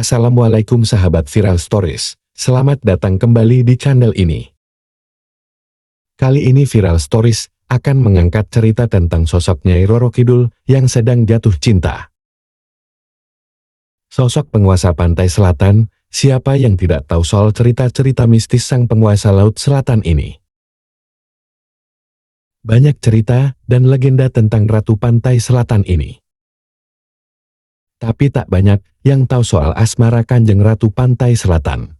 Assalamualaikum sahabat Viral Stories, selamat datang kembali di channel ini. Kali ini Viral Stories akan mengangkat cerita tentang sosok Nyai Roro Kidul yang sedang jatuh cinta. Sosok penguasa pantai selatan, siapa yang tidak tahu soal cerita-cerita mistis sang penguasa laut selatan ini? Banyak cerita dan legenda tentang Ratu Pantai Selatan ini. Tapi tak banyak yang tahu soal asmara Kanjeng Ratu Pantai Selatan.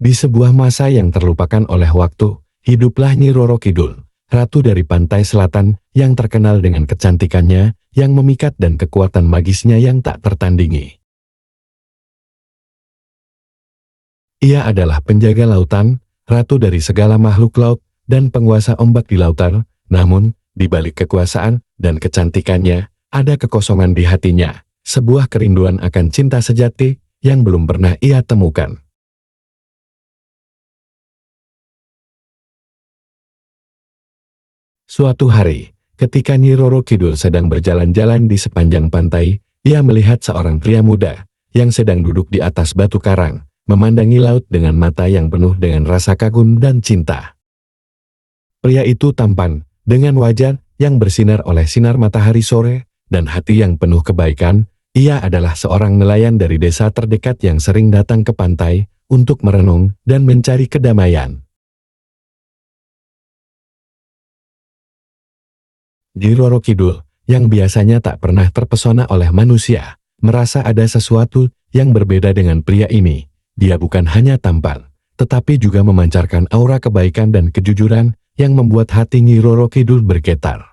Di sebuah masa yang terlupakan oleh waktu, hiduplah Nyi Roro Kidul, ratu dari Pantai Selatan yang terkenal dengan kecantikannya yang memikat dan kekuatan magisnya yang tak tertandingi. Ia adalah penjaga lautan, ratu dari segala makhluk laut, dan penguasa ombak di lautan. Namun, di balik kekuasaan dan kecantikannya, ada kekosongan di hatinya, sebuah kerinduan akan cinta sejati yang belum pernah ia temukan. Suatu hari, ketika Nyi Roro Kidul sedang berjalan-jalan di sepanjang pantai, ia melihat seorang pria muda yang sedang duduk di atas batu karang, memandangi laut dengan mata yang penuh dengan rasa kagum dan cinta. Pria itu tampan, dengan wajah yang bersinar oleh sinar matahari sore, dan hati yang penuh kebaikan. Ia adalah seorang nelayan dari desa terdekat yang sering datang ke pantai untuk merenung dan mencari kedamaian. Nyi Roro Kidul, yang biasanya tak pernah terpesona oleh manusia, merasa ada sesuatu yang berbeda dengan pria ini. Dia bukan hanya tampan, tetapi juga memancarkan aura kebaikan dan kejujuran yang membuat hati Nyi Roro Kidul bergetar.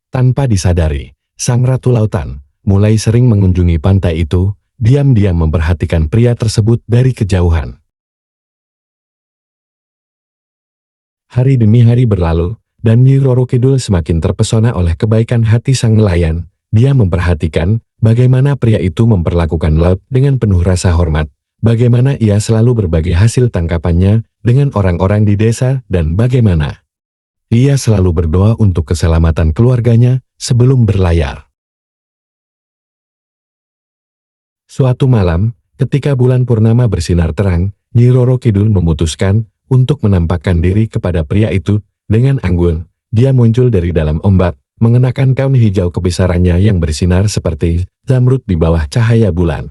Tanpa disadari, sang Ratu Lautan mulai sering mengunjungi pantai itu, diam-diam memperhatikan pria tersebut dari kejauhan. Hari demi hari berlalu, dan Nyi Roro Kidul semakin terpesona oleh kebaikan hati sang nelayan. Dia memperhatikan bagaimana pria itu memperlakukan laut dengan penuh rasa hormat, bagaimana ia selalu berbagi hasil tangkapannya dengan orang-orang di desa, dan bagaimana ia selalu berdoa untuk keselamatan keluarganya sebelum berlayar. Suatu malam, ketika bulan purnama bersinar terang, Nyi Roro Kidul memutuskan untuk menampakkan diri kepada pria itu. Dengan anggun, dia muncul dari dalam ombak, mengenakan gaun hijau kebesarannya yang bersinar seperti zamrud di bawah cahaya bulan.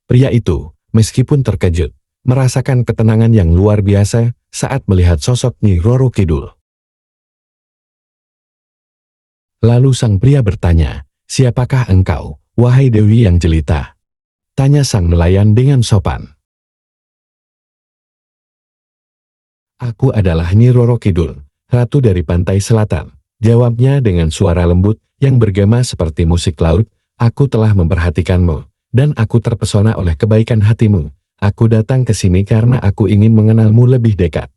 Pria itu, meskipun terkejut, merasakan ketenangan yang luar biasa saat melihat sosok Nyi Roro Kidul. Lalu sang pria bertanya, "Siapakah engkau, wahai Dewi yang jelita?" tanya sang nelayan dengan sopan. "Aku adalah Nyi Roro Kidul, ratu dari Pantai Selatan," jawabnya dengan suara lembut yang bergema seperti musik laut. "Aku telah memperhatikanmu, dan aku terpesona oleh kebaikan hatimu. Aku datang ke sini karena aku ingin mengenalmu lebih dekat."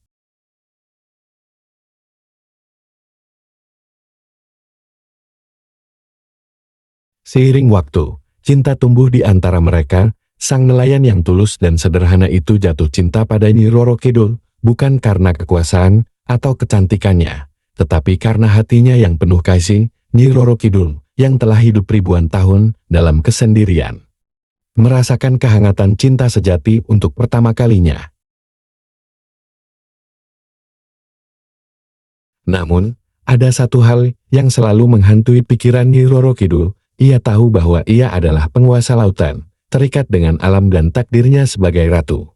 Seiring waktu, cinta tumbuh di antara mereka. Sang nelayan yang tulus dan sederhana itu jatuh cinta pada Nyi Roro Kidul, bukan karena kekuasaan atau kecantikannya, tetapi karena hatinya yang penuh kasih. Nyi Roro Kidul, yang telah hidup ribuan tahun dalam kesendirian, merasakan kehangatan cinta sejati untuk pertama kalinya. Namun, ada satu hal yang selalu menghantui pikiran Nyi Roro Kidul. Ia tahu bahwa ia adalah penguasa lautan, terikat dengan alam dan takdirnya sebagai ratu.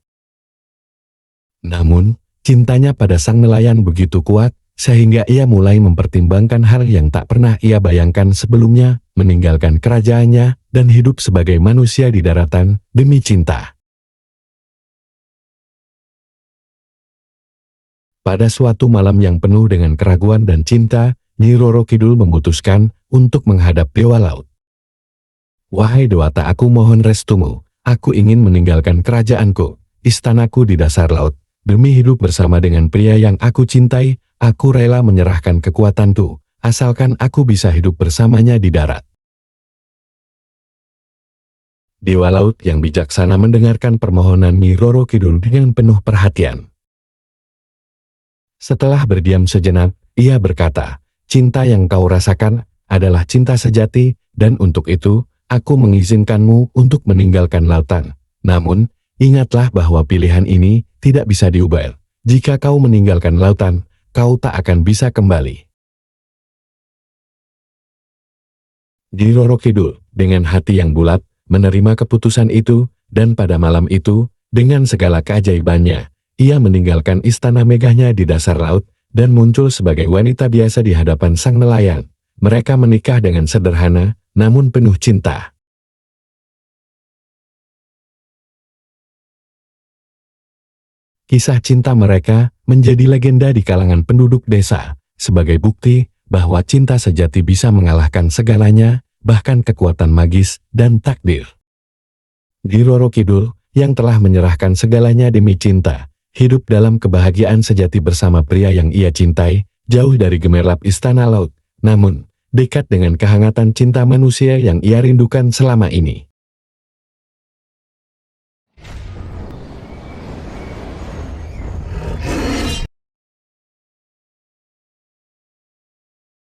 Namun, cintanya pada sang nelayan begitu kuat, sehingga ia mulai mempertimbangkan hal yang tak pernah ia bayangkan sebelumnya, meninggalkan kerajaannya dan hidup sebagai manusia di daratan demi cinta. Pada suatu malam yang penuh dengan keraguan dan cinta, Nyi Roro Kidul memutuskan untuk menghadap Dewa Laut. "Wahai Dewata, aku mohon restumu. Aku ingin meninggalkan kerajaanku, istanaku di dasar laut. Demi hidup bersama dengan pria yang aku cintai, aku rela menyerahkan kekuatanku, asalkan aku bisa hidup bersamanya di darat." Dewa Laut yang bijaksana mendengarkan permohonan Nyi Roro Kidul dengan penuh perhatian. Setelah berdiam sejenak, ia berkata, "Cinta yang kau rasakan adalah cinta sejati, dan untuk itu, aku mengizinkanmu untuk meninggalkan lautan. Namun, ingatlah bahwa pilihan ini tidak bisa diubah. Jika kau meninggalkan lautan, kau tak akan bisa kembali." Nyi Roro Kidul, dengan hati yang bulat, menerima keputusan itu, dan pada malam itu, dengan segala keajaibannya, ia meninggalkan istana megahnya di dasar laut, dan muncul sebagai wanita biasa di hadapan sang nelayan. Mereka menikah dengan sederhana, namun penuh cinta. Kisah cinta mereka menjadi legenda di kalangan penduduk desa, sebagai bukti bahwa cinta sejati bisa mengalahkan segalanya, bahkan kekuatan magis dan takdir. Nyi Roro Kidul, yang telah menyerahkan segalanya demi cinta, hidup dalam kebahagiaan sejati bersama pria yang ia cintai, jauh dari gemerlap istana laut, namun dekat dengan kehangatan cinta manusia yang ia rindukan selama ini.